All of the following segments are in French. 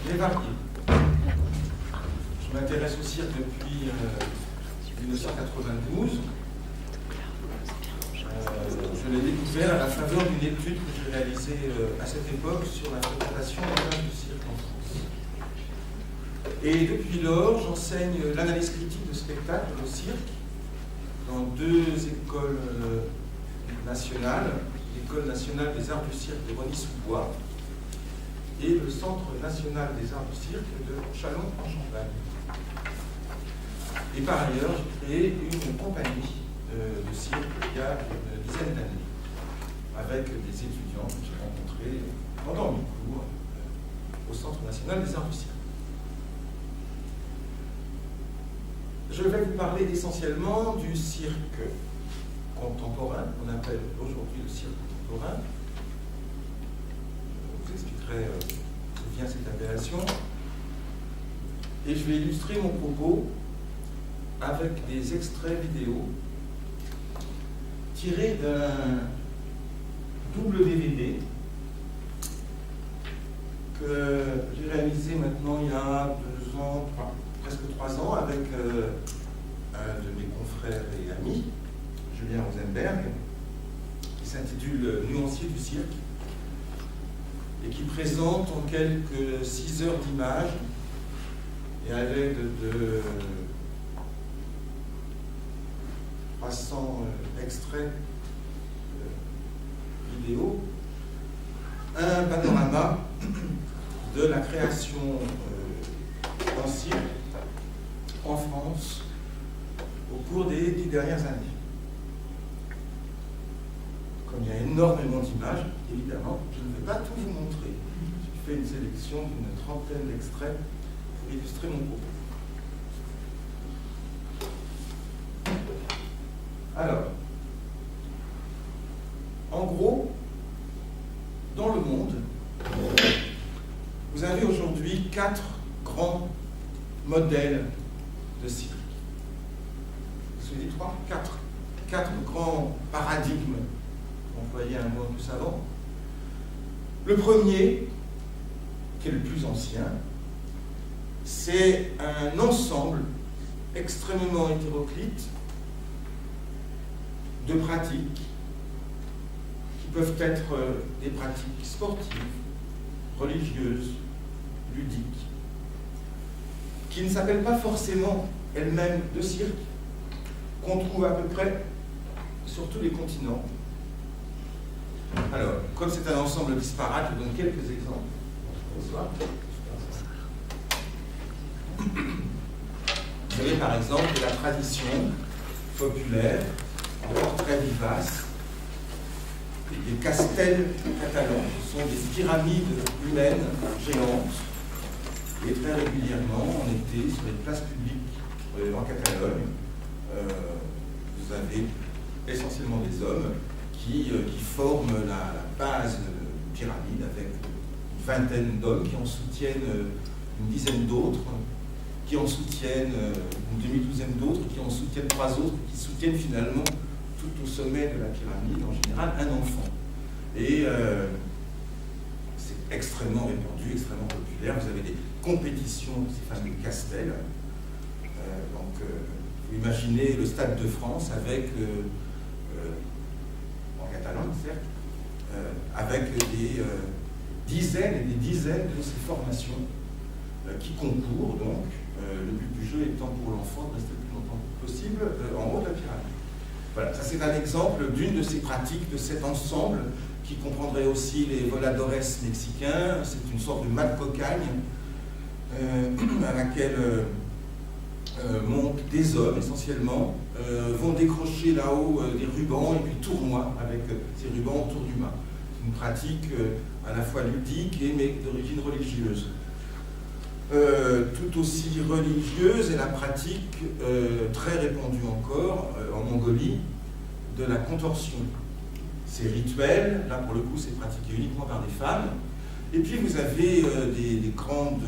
est varié. Je m'intéresse au cirque depuis 1992. Je l'ai découvert à la faveur d'une étude que j'ai réalisée à cette époque sur la fréquentation du cirque en France. Et depuis lors, j'enseigne l'analyse critique de spectacle au cirque dans deux écoles nationales, l'École nationale des arts du cirque de Rosny-sous-Bois et le Centre national des arts du cirque de Châlons-en-Champagne. Et par ailleurs, j'ai créé une compagnie de cirque il y a une dizaine d'années, avec des étudiants que j'ai rencontrés pendant mes cours au Centre national des arts du cirque. Je vais vous parler essentiellement du cirque contemporain, qu'on appelle aujourd'hui le cirque contemporain. Je vous expliquerai d'où vient cette appellation. Et je vais illustrer mon propos avec des extraits vidéo tirés d'un double DVD que j'ai réalisé maintenant il y a 2 ans, presque 3 ans, avec un de mes confrères et amis, Julien Rosenberg, qui s'intitule Nuancier du cirque et qui présente en quelques 6 heures d'images et à l'aide de 300 extraits vidéo, un panorama de la création d'un cirque en France au cours des 10 dernières années. Comme il y a énormément d'images, évidemment, je ne vais pas tout vous montrer. J'ai fait une sélection d'une 30aine d'extraits pour illustrer mon propos. Alors, en gros, dans le monde, vous avez aujourd'hui 4 grands modèles de cirque. Je vous ai dit 3, 4 grands paradigmes, pour employer un mot plus savant. Le premier, qui est le plus ancien, c'est un ensemble extrêmement hétéroclite de pratiques qui peuvent être des pratiques sportives, religieuses, ludiques, qui ne s'appellent pas forcément elles-mêmes de cirque, qu'on trouve à peu près sur tous les continents. Alors, comme c'est un ensemble disparate, je donne quelques exemples. Bonsoir. Vous avez par exemple la tradition populaire, encore très vivace, des castels catalans. Ce sont des pyramides humaines géantes. Et très régulièrement, en été, sur les places publiques en Catalogne, vous avez essentiellement des hommes qui forment la base pyramide avec une vingtaine d'hommes qui en soutiennent une dizaine d'autres, qui en soutiennent une demi-douzaine d'autres, qui en soutiennent 3 autres, qui soutiennent finalement tout au sommet de la pyramide, en général, un enfant. Et c'est extrêmement répandu, extrêmement populaire. Vous avez des compétitions de ces fameux castels. Vous imaginez le Stade de France avec, en Catalogne certes, avec des dizaines et des dizaines de ces formations qui concourent donc, le but du jeu étant pour l'enfant de rester le plus longtemps possible en haut de la pyramide. Voilà, ça c'est un exemple d'une de ces pratiques, de cet ensemble qui comprendrait aussi les voladores mexicains. C'est une sorte de mat cocagne à laquelle montent des hommes essentiellement, vont décrocher là-haut des rubans et puis tournoient avec ces rubans autour du mât. C'est une pratique à la fois ludique mais d'origine religieuse. Tout aussi religieuse est la pratique très répandue encore en Mongolie de la contorsion. C'est rituel, là pour le coup c'est pratiqué uniquement par des femmes. Et puis vous avez des grandes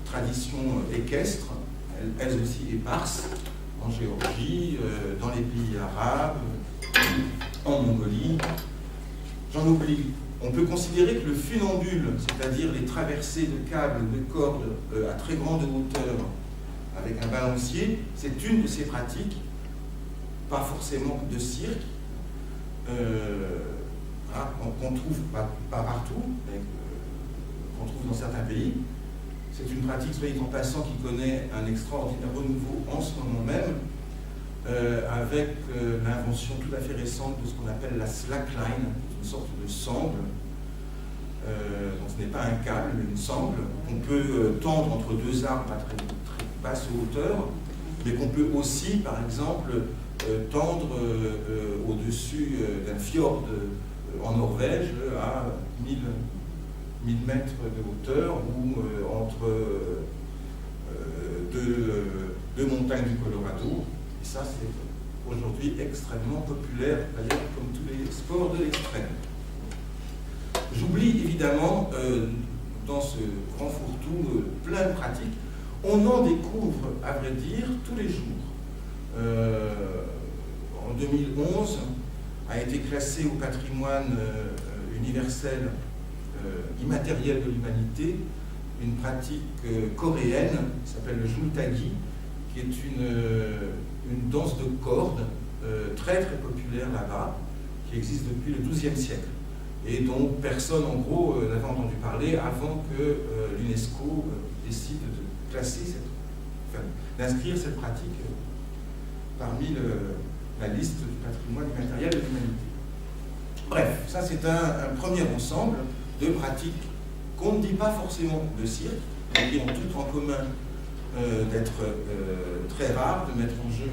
traditions équestres, elles aussi éparses, en Géorgie, dans les pays arabes, en Mongolie. J'en oublie On peut considérer que le funambule, c'est-à-dire les traversées de câbles ou de cordes à très grande hauteur avec un balancier, c'est une de ces pratiques, pas forcément de cirque, qu'on trouve pas partout, mais qu'on trouve dans certains pays. C'est une pratique, soit dit en passant, qui connaît un extraordinaire renouveau en ce moment même, avec l'invention tout à fait récente de ce qu'on appelle la slackline, une sorte de sangle. Donc ce n'est pas un câble, mais une sangle qu'on peut tendre entre deux arbres à très basse hauteur, mais qu'on peut aussi, par exemple, tendre au-dessus d'un fjord en Norvège à 1000 mètres de hauteur ou entre deux montagnes du Colorado. Et ça, c'est aujourd'hui extrêmement populaire, d'ailleurs, comme tous les sports de l'extrême. J'oublie évidemment, dans ce grand fourre-tout, plein de pratiques. On en découvre, à vrai dire, tous les jours. En 2011, a été classé au patrimoine universel immatériel de l'humanité une pratique coréenne qui s'appelle le jultagi, qui est une danse de cordes très très populaire là-bas, qui existe depuis le XIIe siècle et dont personne en gros n'avait entendu parler avant que l'UNESCO décide de classer d'inscrire cette pratique parmi la liste du patrimoine immatériel de l'humanité. Bref, ça c'est un premier ensemble de pratiques qu'on ne dit pas forcément de cirque, mais qui ont toutes en commun d'être très rares, de mettre en jeu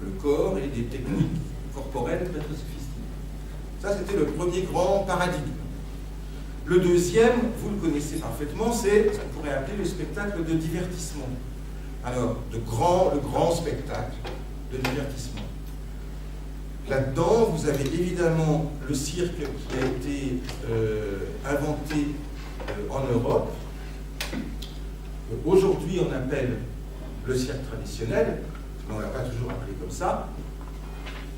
le corps et des techniques corporelles très très sophistiquées. Ça c'était le premier grand paradigme. Le deuxième, vous le connaissez parfaitement, c'est ce qu'on pourrait appeler le spectacle de divertissement. Alors, le grand spectacle de divertissement. Là-dedans, vous avez évidemment le cirque qui a été inventé en Europe. Aujourd'hui, on appelle le cirque traditionnel, mais on ne l'a pas toujours appelé comme ça.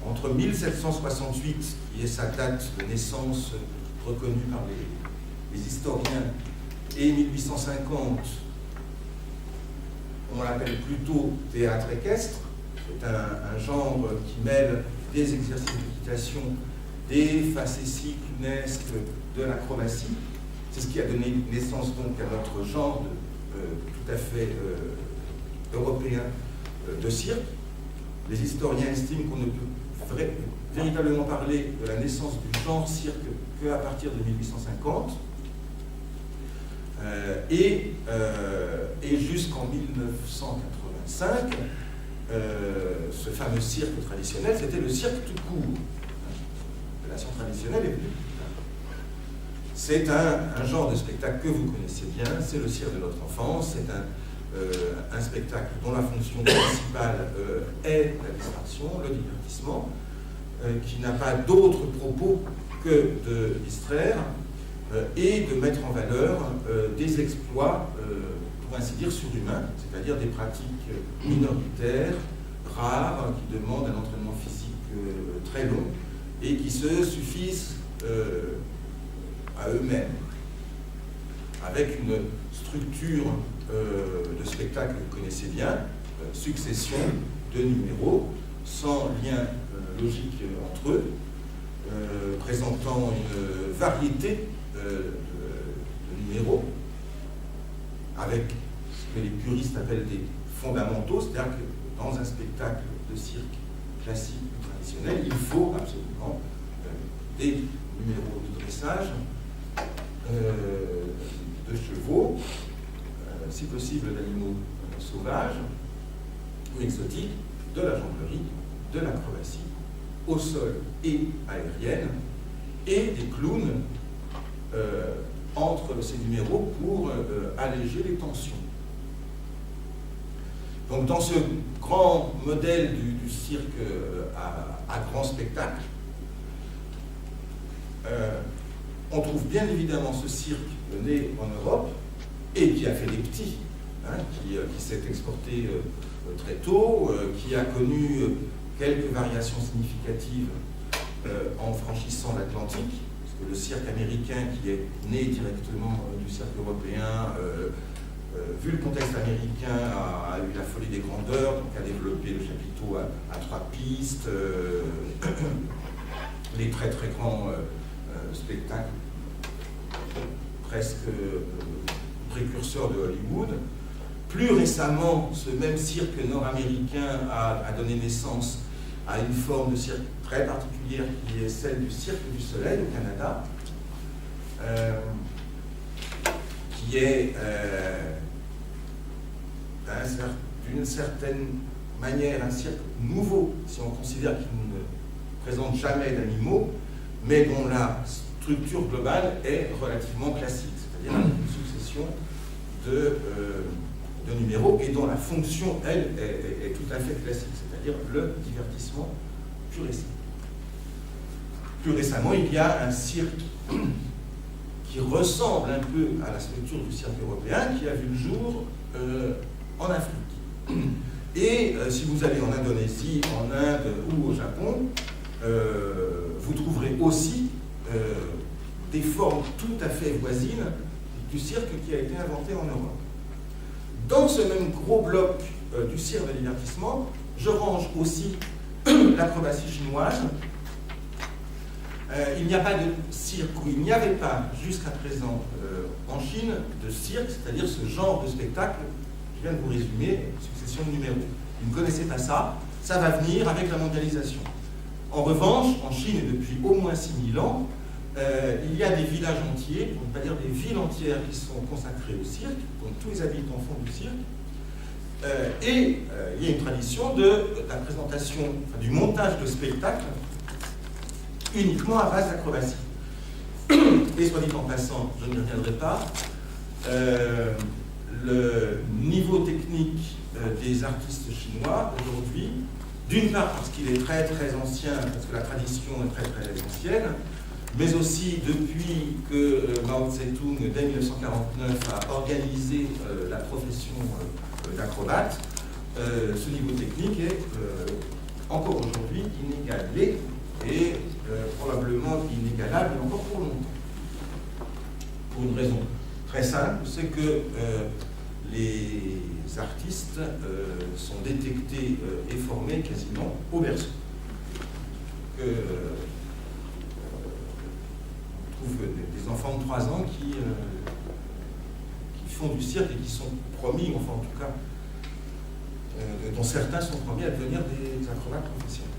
Entre 1768, qui est sa date de naissance reconnue par les historiens, et 1850, on l'appelle plutôt théâtre équestre. C'est un genre qui mêle des exercices d'équitation, des facéties clownesques, de l'acrobatie. C'est ce qui a donné naissance donc à notre genre tout à fait européen de cirque. Les historiens estiment qu'on ne peut véritablement parler de la naissance du genre cirque qu'à partir de 1850. Et jusqu'en 1985, ce fameux cirque traditionnel, c'était le cirque tout court. L'appellation traditionnelle est venue. C'est un genre de spectacle que vous connaissez bien, c'est le cirque de notre enfance, c'est un spectacle dont la fonction principale est la distraction, le divertissement, qui n'a pas d'autre propos que de distraire et de mettre en valeur des exploits, pour ainsi dire, surhumains, c'est-à-dire des pratiques minoritaires, rares, qui demandent un entraînement physique très long et qui se suffisent à eux-mêmes, avec une structure de spectacle que vous connaissez bien, succession de numéros, sans lien logique entre eux, présentant une variété de numéros, avec ce que les puristes appellent des fondamentaux, c'est-à-dire que dans un spectacle de cirque classique ou traditionnel, il faut absolument des numéros de dressage, de chevaux, si possible d'animaux sauvages ou exotiques, de la jonglerie, de l'acrobatie, au sol et aérienne, et des clowns entre ces numéros pour alléger les tensions. Donc dans ce grand modèle du cirque à grand spectacle, on trouve bien évidemment ce cirque né en Europe et qui a fait des petits, qui s'est exporté très tôt, qui a connu quelques variations significatives en franchissant l'Atlantique, puisque que le cirque américain, qui est né directement du cirque européen, vu le contexte américain, a eu la folie des grandeurs, donc a développé le chapiteau à 3 pistes, les très très grands spectacles, presque précurseurs de Hollywood. Plus récemment, ce même cirque nord-américain a donné naissance à une forme de cirque très particulière qui est celle du Cirque du Soleil au Canada, qui est d'une certaine manière un cirque nouveau, si on considère qu'il ne présente jamais d'animaux, mais dont la structure globale est relativement classique, c'est-à-dire une succession de numéros et dont la fonction, elle, est tout à fait classique, c'est-à-dire le divertissement pur et simple. Plus récemment, il y a un cirque qui ressemble un peu à la structure du cirque européen, qui a vu le jour en Afrique. Et si vous allez en Indonésie, en Inde ou au Japon, vous trouverez aussi des formes tout à fait voisines du cirque qui a été inventé en Europe. Dans ce même gros bloc du cirque de divertissement, je range aussi l'acrobatie chinoise. Il n'y a pas de cirque, ou il n'y avait pas jusqu'à présent en Chine de cirque, c'est-à-dire ce genre de spectacle, je viens de vous résumer, succession de numéros. Ils ne connaissaient pas ça, ça va venir avec la mondialisation. En revanche, en Chine, et depuis au moins 6000 ans, il y a des villages entiers, pour ne pas dire des villes entières qui sont consacrées au cirque, donc tous les habitants font du cirque, et il y a une tradition de la présentation, du montage de spectacles uniquement à base d'acrobatie. Et soit dit en passant, je n'y reviendrai pas, le niveau technique des artistes chinois aujourd'hui, d'une part parce qu'il est très très ancien, parce que la tradition est très très ancienne, mais aussi depuis que Mao Tse-tung, dès 1949, a organisé la profession d'acrobate, ce niveau technique est encore aujourd'hui inégalé et probablement inégalable encore pour longtemps. Pour une raison très simple, c'est que les artistes sont détectés et formés quasiment au berceau. On trouve des enfants de 3 ans qui font du cirque et qui sont promis, enfin en tout cas, dont certains sont promis à devenir des acrobates professionnels.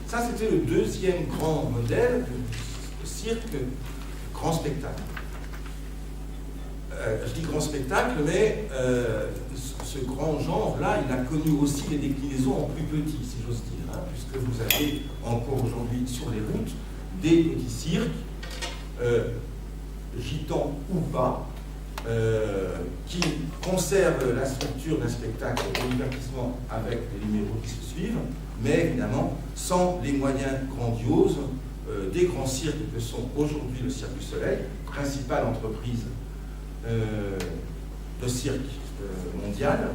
Ça, c'était le deuxième grand modèle de cirque grand spectacle. Je dis grand spectacle, mais ce grand genre-là, il a connu aussi des déclinaisons en plus petits, si j'ose dire, hein, puisque vous avez encore aujourd'hui sur les routes des petits cirques, gitans ou pas, qui conservent la structure d'un spectacle de divertissement avec les numéros qui se suivent, mais évidemment sans les moyens grandioses des grands cirques que sont aujourd'hui le Cirque du Soleil, principale entreprise de cirque mondial.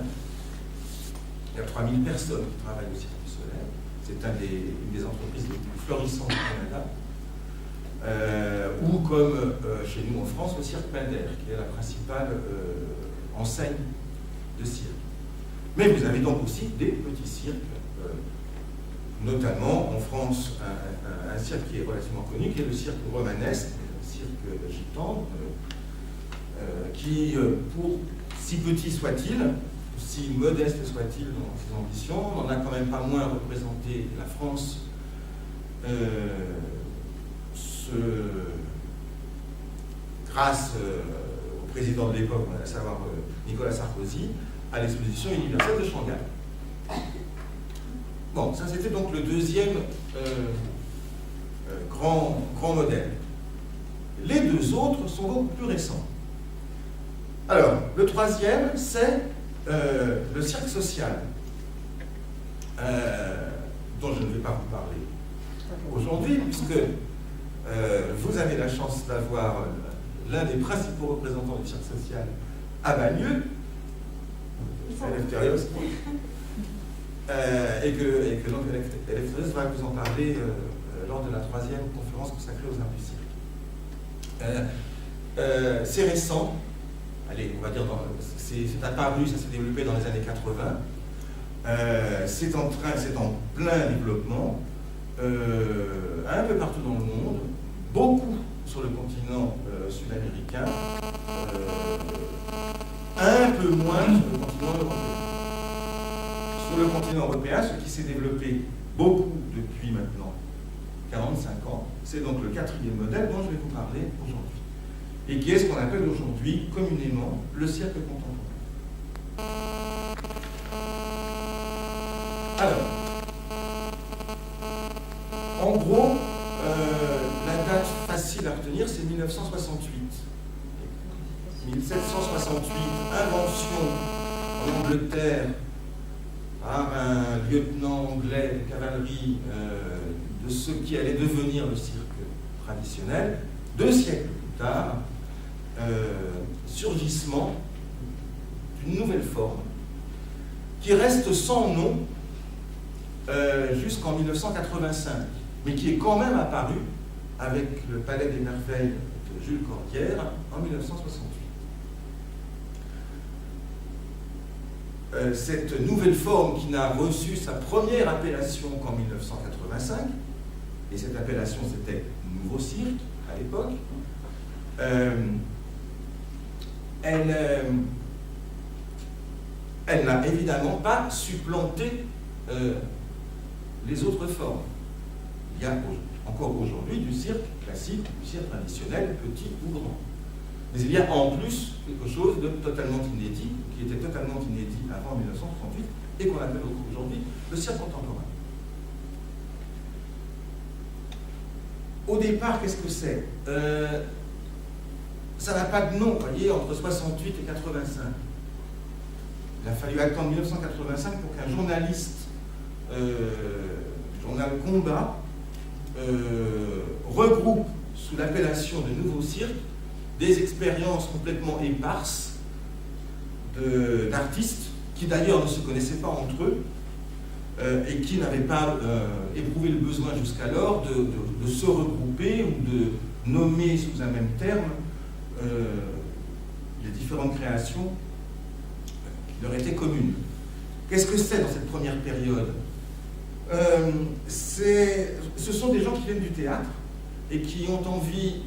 Il y a 3000 personnes qui travaillent au Cirque du Soleil. C'est une des entreprises les plus florissantes du Canada. Ou comme chez nous en France, le Cirque Pinder, qui est la principale enseigne de cirque. Mais vous avez donc aussi des petits cirques, notamment en France, un cirque qui est relativement connu, qui est le cirque romanesque, le cirque gitan, qui, pour si petit soit-il, si modeste soit-il dans ses ambitions, n'en a quand même pas moins représenté la France, grâce au président de l'époque, à savoir Nicolas Sarkozy, à l'exposition universelle de Shanghai. Bon, ça c'était donc le deuxième grand modèle. Les deux autres sont beaucoup plus récents. Alors, le troisième, c'est le cirque social, dont je ne vais pas vous parler aujourd'hui, puisque vous avez la chance d'avoir l'un des principaux représentants du cirque social à Bagneux, Elefthérios, et que donc Elefthérios va vous en parler lors de la troisième conférence consacrée aux arts du cirque. C'est récent, allez, on va dire, c'est apparu, ça s'est développé dans les années 80. C'est en plein développement, un peu partout dans le monde, beaucoup sur le continent sud-américain, un peu moins sur le continent européen. Sur le continent européen, ce qui s'est développé beaucoup depuis maintenant 45 ans, c'est donc le quatrième modèle dont je vais vous parler aujourd'hui, et qui est ce qu'on appelle aujourd'hui communément le cirque contemporain. Alors, en gros, la date facile à retenir, c'est 1968. 1768, invention en Angleterre par un lieutenant anglais de cavalerie de ce qui allait devenir le cirque traditionnel. 2 siècles plus tard, surgissement d'une nouvelle forme qui reste sans nom jusqu'en 1985, mais qui est quand même apparu avec le Palais des Merveilles de Jules Cordière en 1968. Cette nouvelle forme qui n'a reçu sa première appellation qu'en 1985, et cette appellation c'était Nouveau Cirque à l'époque, elle n'a évidemment pas supplanté les autres formes. Il y a encore aujourd'hui du cirque classique, du cirque traditionnel, petit ou grand. Mais il y a en plus quelque chose de totalement inédit, qui était totalement inédit avant 1968, et qu'on appelle aujourd'hui le cirque contemporain. Au départ, qu'est-ce que c'est? Ça n'a pas de nom, vous voyez, entre 68 et 85. Il a fallu attendre 1985 pour qu'un journaliste, journal Combat, regroupe sous l'appellation de Nouveau Cirque des expériences complètement éparses d'artistes qui d'ailleurs ne se connaissaient pas entre eux et qui n'avaient pas éprouvé le besoin jusqu'alors de se regrouper ou de nommer sous un même terme les différentes créations qui leur étaient communes. Qu'est-ce que c'est dans cette première période? Ce sont des gens qui viennent du théâtre et qui ont envie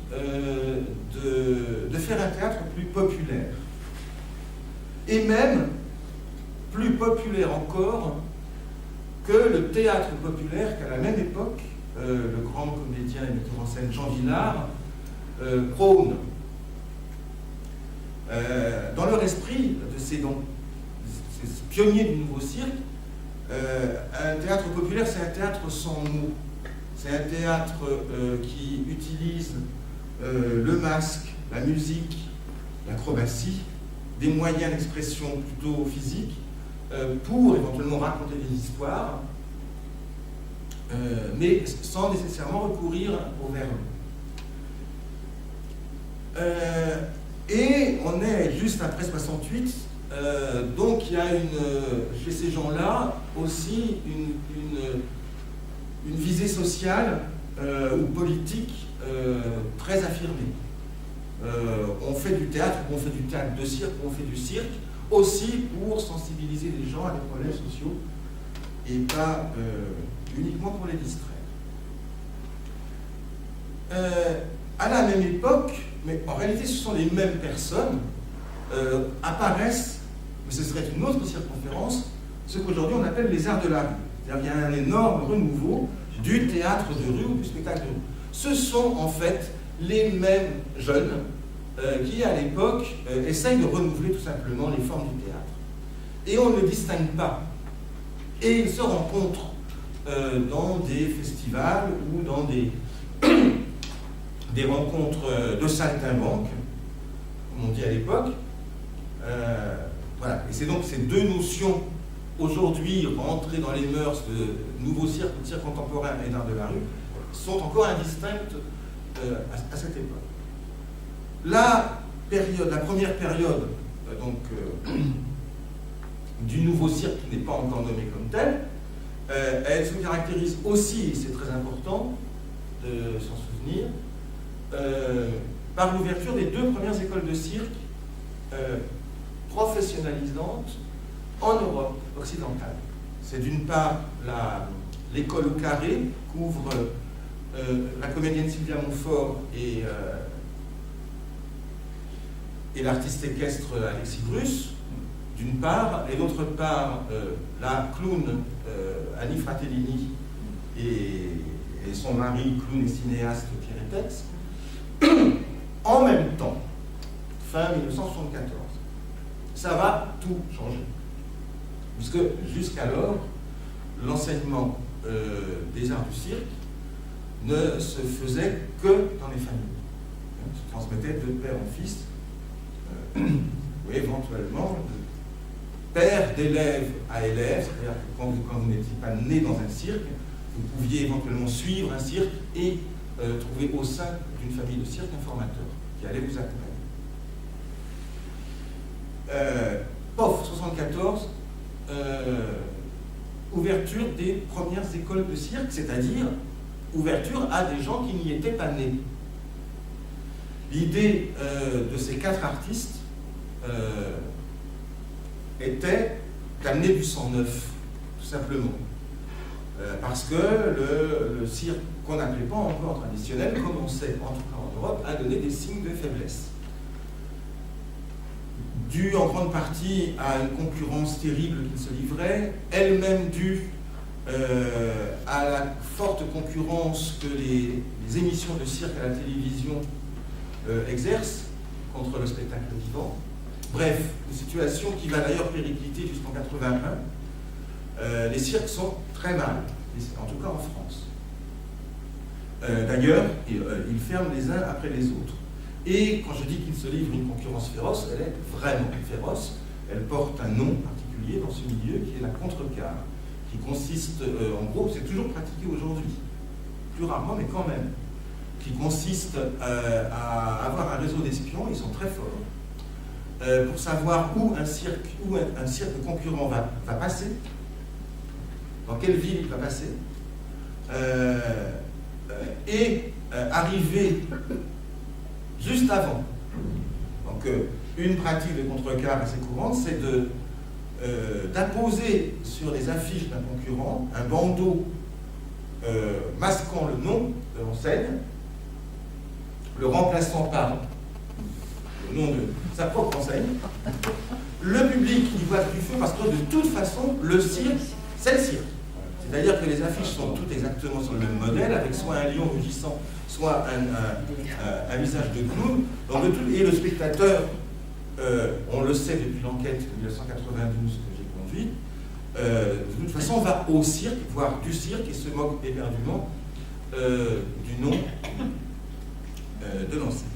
de faire un théâtre plus populaire. Et même plus populaire encore que le théâtre populaire qu'à la même époque, le grand comédien et metteur en scène Jean Vilar prône. Dans leur esprit, de ces pionniers du nouveau cirque, un théâtre populaire, c'est un théâtre sans mots. C'est un théâtre qui utilise le masque, la musique, l'acrobatie, des moyens d'expression plutôt physiques, pour éventuellement raconter des histoires, mais sans nécessairement recourir au verbe. Et on est juste après 68, donc il y a chez ces gens-là aussi une visée sociale ou politique très affirmée. On fait du théâtre, on fait du théâtre de cirque, on fait du cirque, aussi pour sensibiliser les gens à des problèmes sociaux et pas uniquement pour les distraire. À la même époque, mais en réalité ce sont les mêmes personnes, apparaissent, mais ce serait une autre circonférence, ce qu'aujourd'hui on appelle les arts de la rue. C'est-à-dire qu'il y a un énorme renouveau du théâtre de rue ou du spectacle de rue. Ce sont en fait les mêmes jeunes qui, à l'époque, essayent de renouveler tout simplement les formes du théâtre. Et on ne distingue pas. Et ils se rencontrent dans des festivals ou dans des rencontres de saltimbanques, comme on dit à l'époque. Voilà. Et c'est donc ces deux notions aujourd'hui rentrées dans les mœurs de nouveau cirque, de cirque contemporain et d'art de la rue, sont encore indistinctes à cette époque. La première période du nouveau cirque, qui n'est pas encore nommé comme tel, elle se caractérise aussi, et c'est très important de s'en souvenir, par l'ouverture des 2 premières écoles de cirque professionnalisantes en Europe occidentale. C'est d'une part l'école au carré, couvre la comédienne Sylvia Montfort et l'artiste équestre Alexis Bruce, d'une part, et d'autre part, la clown Annie Fratellini et son mari, clown et cinéaste Pierre Etex, en même temps, fin 1974. Ça va tout changer. Puisque jusqu'alors, l'enseignement des arts du cirque ne se faisait que dans les familles. On se transmettait de père en fils, ou éventuellement de père d'élève à élève, c'est-à-dire que quand vous n'étiez pas né dans un cirque, vous pouviez éventuellement suivre un cirque et trouver au sein d'une famille de cirque un formateur qui allait vous accompagner. POF 74, ouverture des premières écoles de cirque, c'est-à-dire ouverture à des gens qui n'y étaient pas nés. L'idée de ces 4 artistes était d'amener du sang neuf, tout simplement. Parce que le cirque, qu'on n'appelait pas encore traditionnel, commençait, en tout cas en Europe, à donner des signes de faiblesse. Dû en grande partie à une concurrence terrible qui se livrait, elle-même due à la forte concurrence que les émissions de cirque à la télévision exercent contre le spectacle vivant. Bref, une situation qui va d'ailleurs péricliter jusqu'en 81. Les cirques sont très mal, en tout cas en France. D'ailleurs, ils ferment les uns après les autres. Et quand je dis qu'il se livre une concurrence féroce, elle est vraiment féroce. Elle porte un nom particulier dans ce milieu qui est la contrecarre, qui consiste, en gros, c'est toujours pratiqué aujourd'hui, plus rarement, mais quand même, qui consiste à avoir un réseau d'espions, ils sont très forts, pour savoir où un cirque concurrent va passer, dans quelle ville il va passer, et arriver juste avant. Donc, une pratique de contrecarre assez courante, c'est d'apposer sur les affiches d'un concurrent un bandeau masquant le nom de l'enseigne, le remplaçant par le nom de sa propre enseigne. Le public y voit du feu parce que de toute façon, le cirque, c'est le cirque. C'est-à-dire que les affiches sont toutes exactement sur le même modèle, avec soit un lion rugissant, soit un visage de clown. Et le spectateur, on le sait depuis l'enquête de 1992 que j'ai conduite, de toute façon va au cirque, voir du cirque, et se moque éperdument du nom de l'enseigne.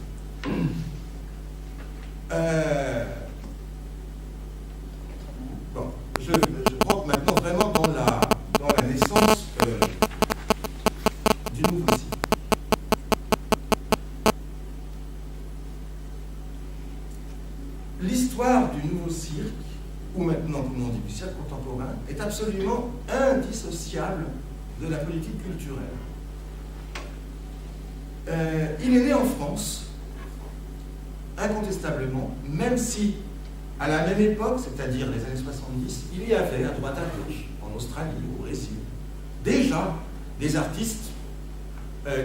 Bon, je rentre maintenant vraiment dans la naissance du nouveau cirque. L'histoire du nouveau cirque, ou maintenant, comme on dit, du cirque contemporain, est absolument indissociable de la politique culturelle. Il est né en France, incontestablement, même si, à la même époque, c'est-à-dire les années 70, il y avait, à droite à gauche, en Australie, au Brésil, déjà des artistes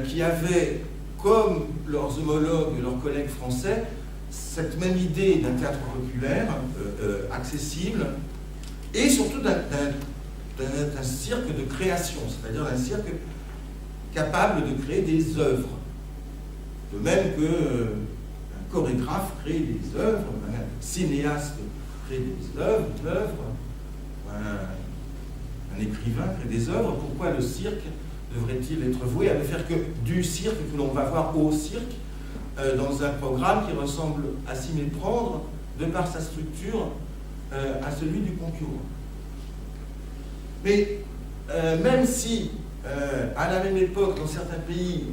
qui avaient, comme leurs homologues, leurs collègues français, cette même idée d'un théâtre populaire, accessible, et surtout d'un cirque de création, c'est-à-dire un cirque capable de créer des œuvres. De même qu'un chorégraphe crée des œuvres, un cinéaste crée des œuvres, un écrivain crée des œuvres. Pourquoi le cirque devrait-il être voué à ne faire que du cirque que l'on va voir au cirque, dans un programme qui ressemble à s'y méprendre, de par sa structure, à celui du concurrent. Mais même si, à la même époque, dans certains pays,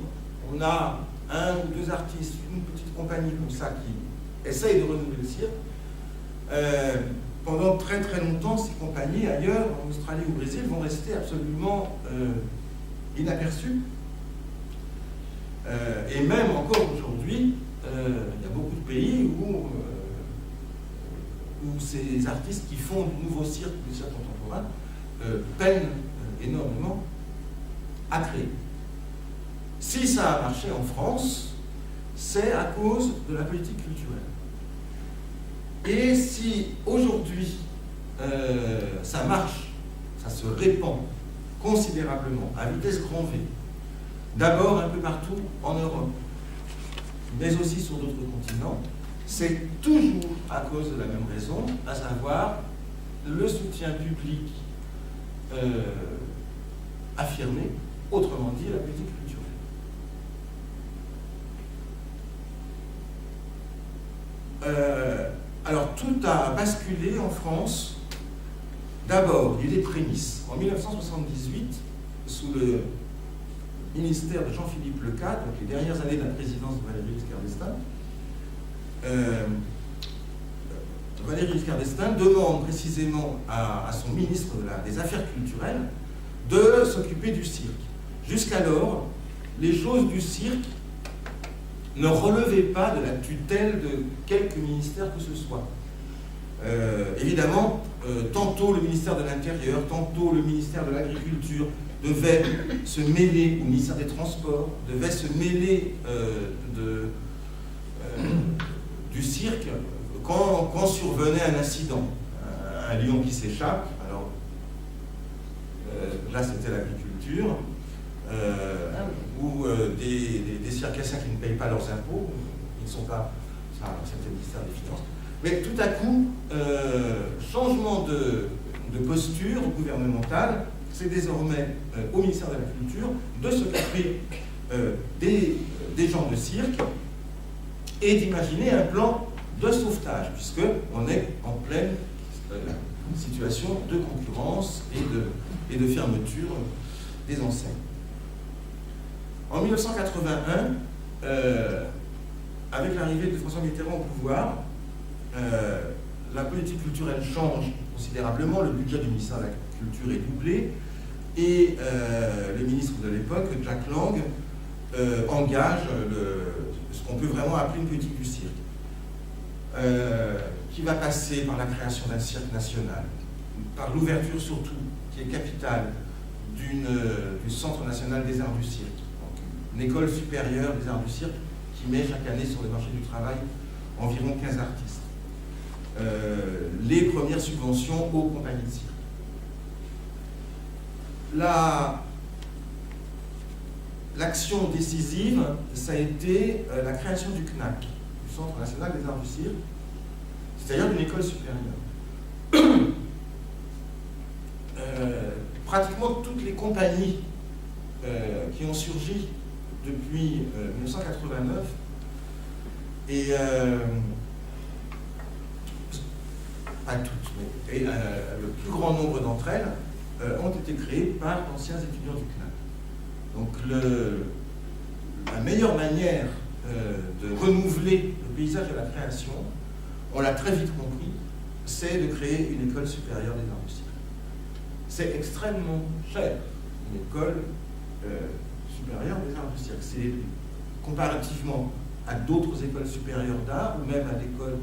on a un ou deux artistes, une petite compagnie comme ça, qui essaye de renouveler le cirque, pendant très très longtemps, ces compagnies, ailleurs, en Australie ou au Brésil, vont rester absolument inaperçues. Et même encore aujourd'hui, il y a beaucoup de pays où ces artistes qui font du nouveau cirque, du cirque contemporain, peinent énormément à créer. Si ça a marché en France, c'est à cause de la politique culturelle. Et si aujourd'hui ça marche, ça se répand considérablement, à vitesse grand V, d'abord un peu partout en Europe, mais aussi sur d'autres continents, c'est toujours à cause de la même raison, à savoir le soutien public affirmé, autrement dit la politique culturelle. Alors tout a basculé en France. D'abord, il y a eu des prémices. En 1978, sous le ministère de Jean-Philippe Lecade, donc les dernières années de la présidence de Valéry Giscard d'Estaing, Valéry Giscard d'Estaing demande précisément à son ministre des Affaires culturelles de s'occuper du cirque. Jusqu'alors, les choses du cirque ne relevaient pas de la tutelle de quelque ministère que ce soit. Évidemment, tantôt le ministère de l'Intérieur, tantôt le ministère de l'Agriculture devait se mêler, ou le ministère des Transports, devait se mêler du cirque quand survenait un incident. Un lion qui s'échappe, alors là c'était l'agriculture, ou des circassiens qui ne payent pas leurs impôts, ils ne sont pas, ça c'était le ministère des Finances. Mais tout à coup, changement de posture gouvernementale, c'est désormais au ministère de la Culture de s'occuper des gens de cirque et d'imaginer un plan de sauvetage, puisqu'on est en pleine situation de concurrence et de fermeture des enseignes. En 1981, avec l'arrivée de François Mitterrand au pouvoir, la politique culturelle change considérablement, le budget du ministère de la Culture est doublé, et le ministre de l'époque, Jack Lang, engage ce qu'on peut vraiment appeler une politique du cirque, qui va passer par la création d'un cirque national, par l'ouverture surtout, qui est capitale, du Centre national des arts du cirque, donc une école supérieure des arts du cirque qui met chaque année sur le marché du travail environ 15 artistes. Les premières subventions aux compagnies de cirque. L'action décisive, ça a été la création du CNAC, du Centre national des arts du cirque, c'est-à-dire d'une école supérieure. Pratiquement toutes les compagnies qui ont surgi depuis 1989 et pas toutes, mais le plus grand nombre d'entre elles ont été créées par d'anciens étudiants du CNAC. Donc la meilleure manière de renouveler le paysage de la création, on l'a très vite compris, c'est de créer une école supérieure des arts du cirque. C'est extrêmement cher, une école supérieure des arts du cirque. C'est comparativement à d'autres écoles supérieures d'art, ou même à l'école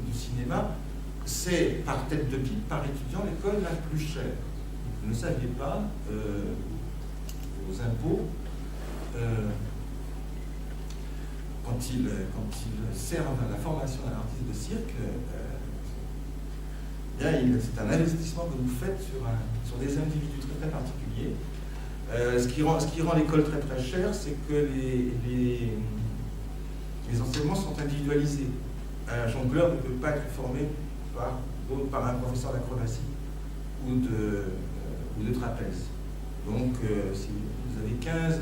du cinéma, c'est par tête de pipe, par étudiant, l'école la plus chère. Vous ne saviez pas, aux impôts, quand ils servent à la formation d'un artiste de cirque, c'est un investissement que vous faites sur des individus très très particuliers. Ce qui rend l'école très très chère, c'est que les enseignements sont individualisés. Un jongleur ne peut pas être formé par un professeur d'acrobatie ou de trapèze. Donc, si vous avez 15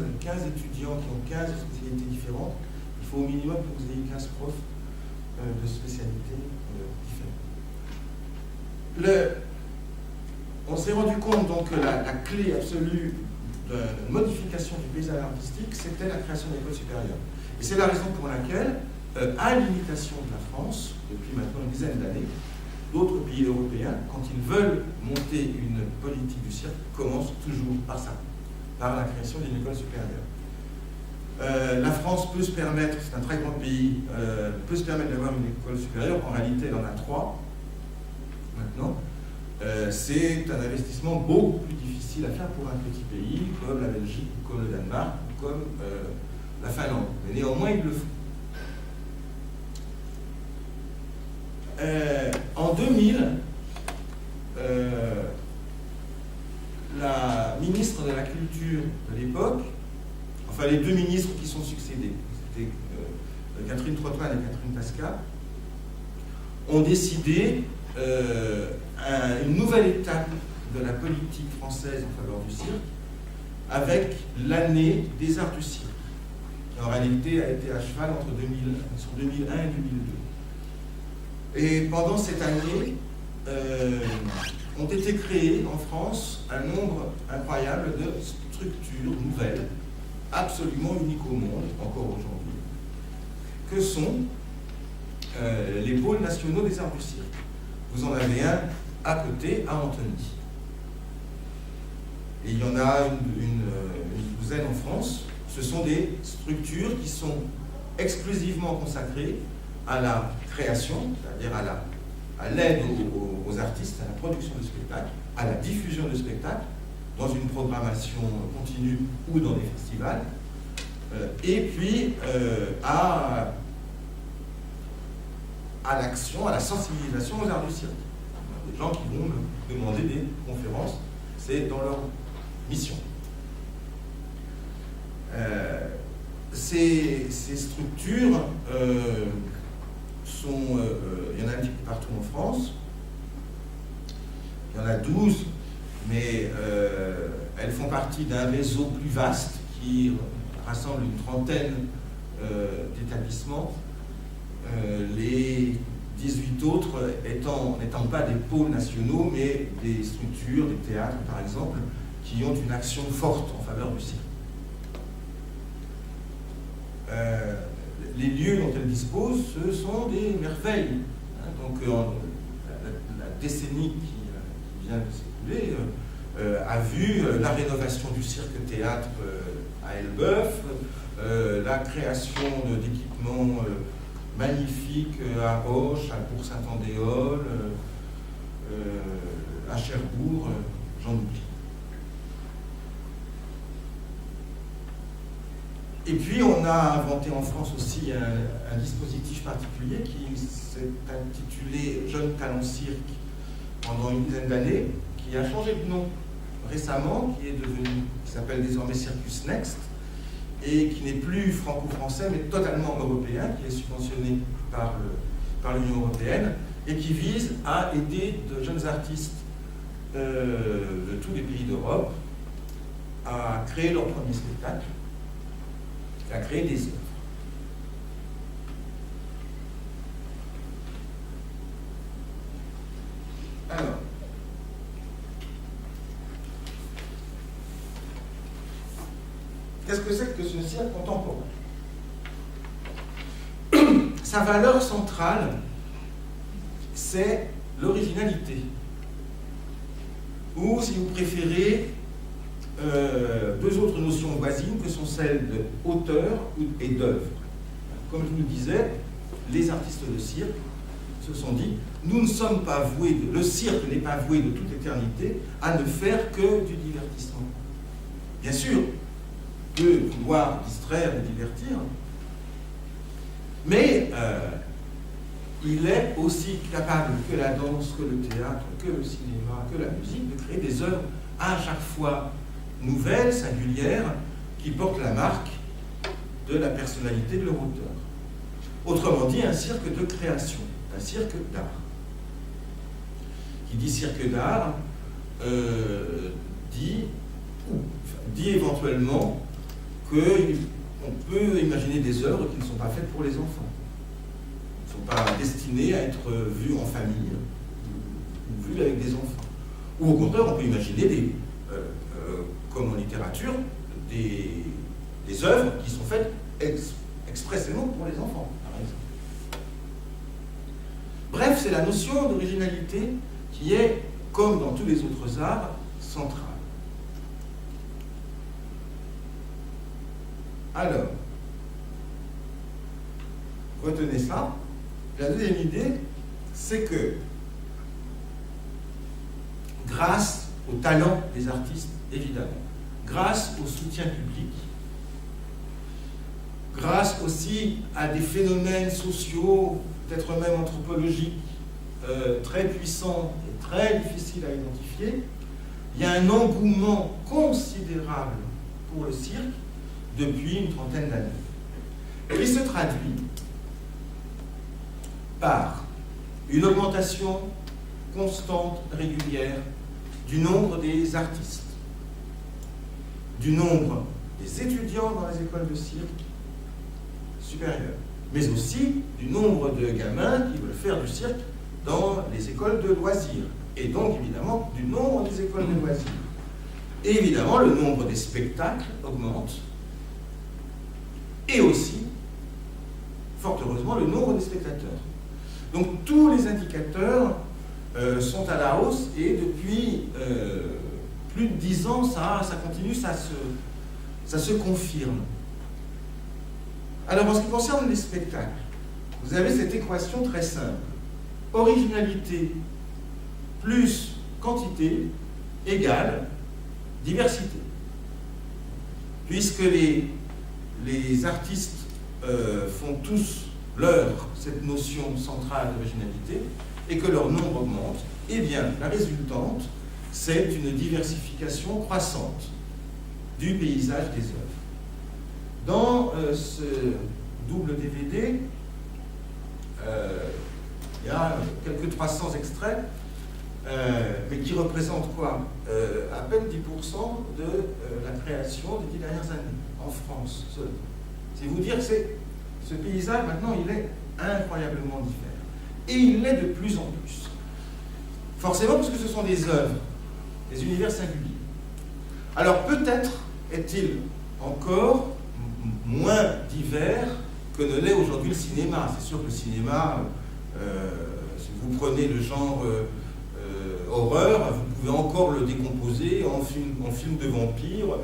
étudiants qui ont 15 spécialités différentes, il faut au minimum que vous ayez 15 profs de spécialités différentes. On s'est rendu compte donc que la clé absolue de modification du paysage artistique, c'était la création d'une école supérieure. Et c'est la raison pour laquelle, à l'imitation de la France, depuis maintenant une dizaine d'années, d'autres pays européens, quand ils veulent monter une politique du cirque, commencent toujours par ça, par la création d'une école supérieure. La France peut se permettre, c'est un très grand pays, peut se permettre d'avoir une école supérieure. En réalité, elle en a 3 maintenant. C'est un investissement beaucoup plus difficile à faire pour un petit pays comme la Belgique, comme le Danemark, comme la Finlande. Mais néanmoins, ils le font. En 2000, la ministre de la Culture de l'époque, enfin les 2 ministres qui sont succédés, c'était Catherine Trottmann et Catherine Tasca, ont décidé une nouvelle étape de la politique française en faveur du cirque, avec l'année des arts du cirque, qui en réalité a été à cheval entre 2001 et 2002. Et pendant cette année, ont été créées en France un nombre incroyable de structures nouvelles, absolument uniques au monde, encore aujourd'hui, que sont les pôles nationaux des arts du cirque. Vous en avez un à côté, à Antony. Et il y en a une douzaine en France. Ce sont des structures qui sont exclusivement consacrées à la création, c'est-à-dire à l'aide aux artistes, à la production de spectacles, à la diffusion de spectacles, dans une programmation continue ou dans des festivals, et puis à l'action, à la sensibilisation aux arts du cirque. Des gens qui vont me demander des conférences, c'est dans leur mission. Ces structures il y en a un petit peu partout en France, il y en a 12, mais elles font partie d'un réseau plus vaste qui rassemble une trentaine d'établissements, les 18 autres n'étant pas des pôles nationaux, mais des structures, des théâtres par exemple, qui ont une action forte en faveur du cirque. Les lieux dont elles disposent, ce sont des merveilles. Donc la décennie qui vient de s'écouler a vu la rénovation du cirque-théâtre à Elbeuf, la création d'équipements magnifiques à Auch, à Bourg-Saint-Andéol, à Cherbourg, j'en oublie. Et puis on a inventé en France aussi un dispositif particulier qui s'est intitulé Jeunes Talents Cirque pendant une dizaine d'années, qui a changé de nom récemment, qui s'appelle désormais Circus Next, et qui n'est plus franco-français mais totalement européen, qui est subventionné par l'Union européenne, et qui vise à aider de jeunes artistes de tous les pays d'Europe à créer leur premier spectacle, à créer des œuvres. Alors, qu'est-ce que c'est que ce cirque contemporain? Sa valeur centrale, c'est l'originalité. Ou, si vous préférez, 2 autres notions voisines que sont celles de auteur et d'œuvre. Comme je vous le disais, les artistes de cirque se sont dit, nous ne sommes pas voués, le cirque n'est pas voué de toute éternité à ne faire que du divertissement. Bien sûr, on peut vouloir distraire et divertir, mais il est aussi capable que la danse, que le théâtre, que le cinéma, que la musique, de créer des œuvres à chaque fois nouvelles, singulières, qui portent la marque de la personnalité de leur auteur. Autrement dit, un cirque de création, un cirque d'art. Qui dit cirque d'art dit éventuellement qu'on peut imaginer des œuvres qui ne sont pas faites pour les enfants. Qui ne sont pas destinées à être vues en famille ou vues avec des enfants. Ou au contraire, on peut imaginer comme en littérature, des œuvres qui sont faites expressément pour les enfants, par exemple. Bref, c'est la notion d'originalité qui est, comme dans tous les autres arts, centrale. Alors, retenez ça. La deuxième idée, c'est que grâce au talent des artistes, évidemment, grâce au soutien public, grâce aussi à des phénomènes sociaux, peut-être même anthropologiques, très puissants et très difficiles à identifier, il y a un engouement considérable pour le cirque depuis une trentaine d'années. Et il se traduit par une augmentation constante, régulière, du nombre des artistes, du nombre des étudiants dans les écoles de cirque supérieures, mais aussi du nombre de gamins qui veulent faire du cirque dans les écoles de loisirs, et donc évidemment du nombre des écoles de loisirs. Et évidemment, le nombre des spectacles augmente, et aussi, fort heureusement, le nombre des spectateurs. Donc tous les indicateurs sont à la hausse, et depuis plus de 10 ans, ça continue, ça se confirme. Alors en ce qui concerne les spectacles, vous avez cette équation très simple. Originalité plus quantité égale diversité. Puisque les artistes font tous cette notion centrale d'originalité, et que leur nombre augmente, eh bien, la résultante, c'est une diversification croissante du paysage des œuvres. Dans ce double DVD, il y a quelques 300 extraits, mais qui représentent quoi? À peine 10% de la création des 10 dernières années, en France seulement. C'est vous dire que ce paysage, maintenant, il est incroyablement différent. Et il l'est de plus en plus. Forcément, parce que ce sont des œuvres, des univers singuliers. Alors peut-être est-il encore moins divers que ne l'est aujourd'hui le cinéma. C'est sûr que le cinéma, si vous prenez le genre horreur, vous pouvez encore le décomposer en film de vampires,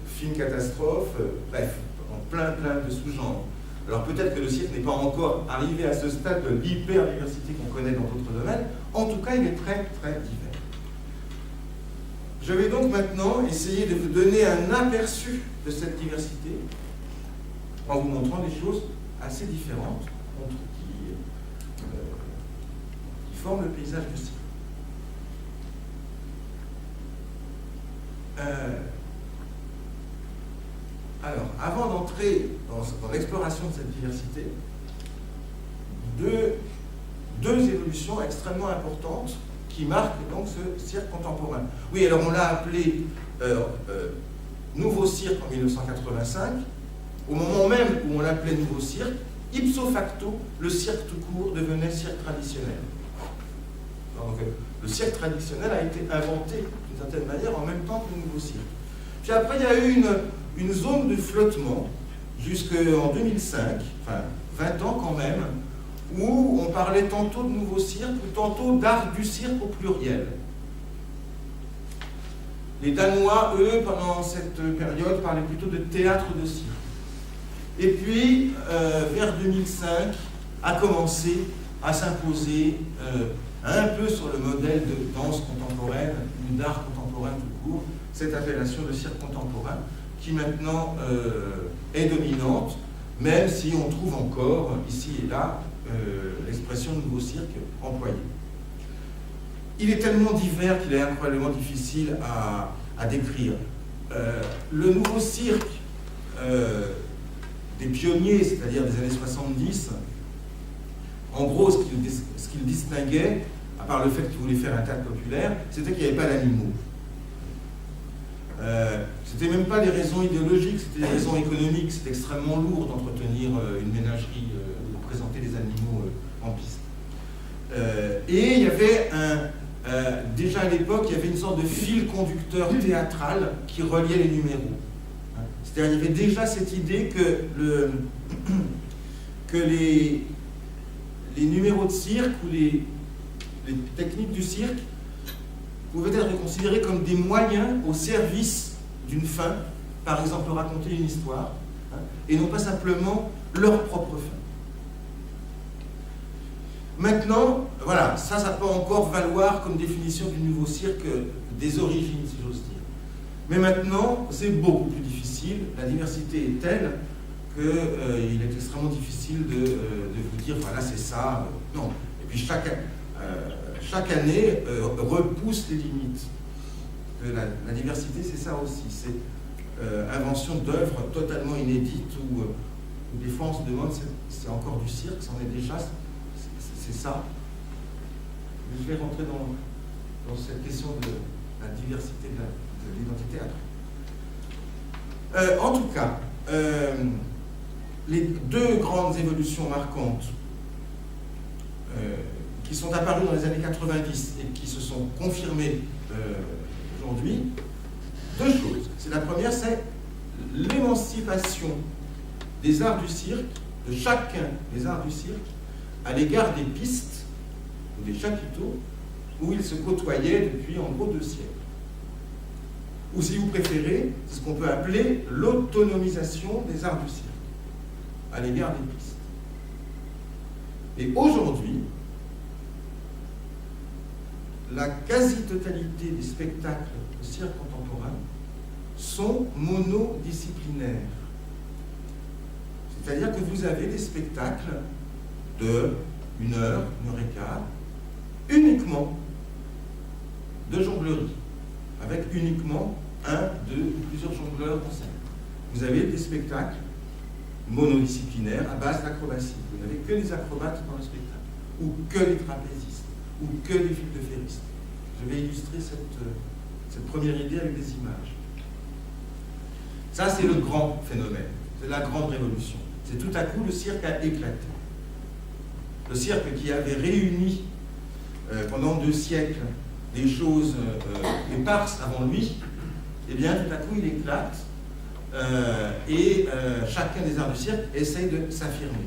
film catastrophe, bref, en plein de sous-genres. Alors peut-être que le cirque n'est pas encore arrivé à ce stade de l'hyper-diversité qu'on connaît dans d'autres domaines. En tout cas, il est très divers. Je vais donc maintenant essayer de vous donner un aperçu de cette diversité en vous montrant des choses assez différentes qui forment le paysage du cirque. Alors, avant d'entrer dans l'exploration de cette diversité, deux évolutions extrêmement importantes qui marquent donc ce cirque contemporain. Oui, alors on l'a appelé Nouveau Cirque en 1985. Au moment même où on l'appelait Nouveau Cirque, ipso facto, le cirque tout court devenait cirque traditionnel. Donc, le cirque traditionnel a été inventé d'une certaine manière en même temps que le Nouveau Cirque. Puis après, il y a eu une zone de flottement jusqu'en 2005, enfin 20 ans quand même, où on parlait tantôt de nouveau cirque ou tantôt d'art du cirque au pluriel. Les Danois, eux, pendant cette période, parlaient plutôt de théâtre de cirque. Et puis, vers 2005, a commencé à s'imposer un peu sur le modèle de danse contemporaine ou d'art contemporain tout court, cette appellation de cirque contemporain, qui maintenant est dominante, même si on trouve encore, ici et là, l'expression de nouveau cirque employée. Il est tellement divers qu'il est incroyablement difficile à décrire. Le nouveau cirque des pionniers, c'est-à-dire des années 70, en gros, ce qu'il distinguait, à part le fait qu'il voulait faire un théâtre populaire, c'était qu'il n'y avait pas d'animaux. C'était même pas des raisons idéologiques, c'était des raisons économiques. C'était extrêmement lourd d'entretenir une ménagerie, de présenter des animaux en piste. Et il y avait déjà à l'époque, il y avait une sorte de fil conducteur théâtral qui reliait les numéros. C'est-à-dire il y avait déjà cette idée que les numéros de cirque ou les techniques du cirque pouvaient être considérés comme des moyens au service d'une fin, par exemple raconter une histoire, et non pas simplement leur propre fin. Maintenant, voilà, ça peut encore valoir comme définition du nouveau cirque des origines, si j'ose dire. Mais maintenant, c'est beaucoup plus difficile. La diversité est telle qu'il est extrêmement difficile de vous dire, voilà, c'est ça. Non. Et puis chaque année repousse les limites. La diversité, c'est ça aussi. C'est invention d'œuvres totalement inédites où des fois on se demande, c'est encore du cirque, c'en est déjà, c'est ça. Mais je vais rentrer dans cette question de la diversité de l'identité après. En tout cas, les deux grandes évolutions marquantes qui sont apparues dans les années 90 et qui se sont confirmées aujourd'hui, deux choses. La première, c'est l'émancipation des arts du cirque, de chacun des arts du cirque, à l'égard des pistes ou des chapiteaux où ils se côtoyaient depuis en gros 2 siècles. Ou si vous préférez, c'est ce qu'on peut appeler l'autonomisation des arts du cirque à l'égard des pistes. Et aujourd'hui, la quasi-totalité des spectacles de cirque contemporain sont monodisciplinaires. C'est-à-dire que vous avez des spectacles de 1 heure, 1 heure et quart, uniquement de jonglerie, avec uniquement 1, 2 ou plusieurs jongleurs en scène. Vous avez des spectacles monodisciplinaires à base d'acrobatie. Vous n'avez que des acrobates dans le spectacle, ou que des trapézistes, ou que des fils de ferristes. Je vais illustrer cette première idée avec des images. Ça, c'est le grand phénomène, c'est la grande révolution. C'est tout à coup le cirque a éclaté. Le cirque qui avait réuni pendant 2 siècles des choses éparses avant lui, eh bien tout à coup il éclate et chacun des arts du cirque essaye de s'affirmer.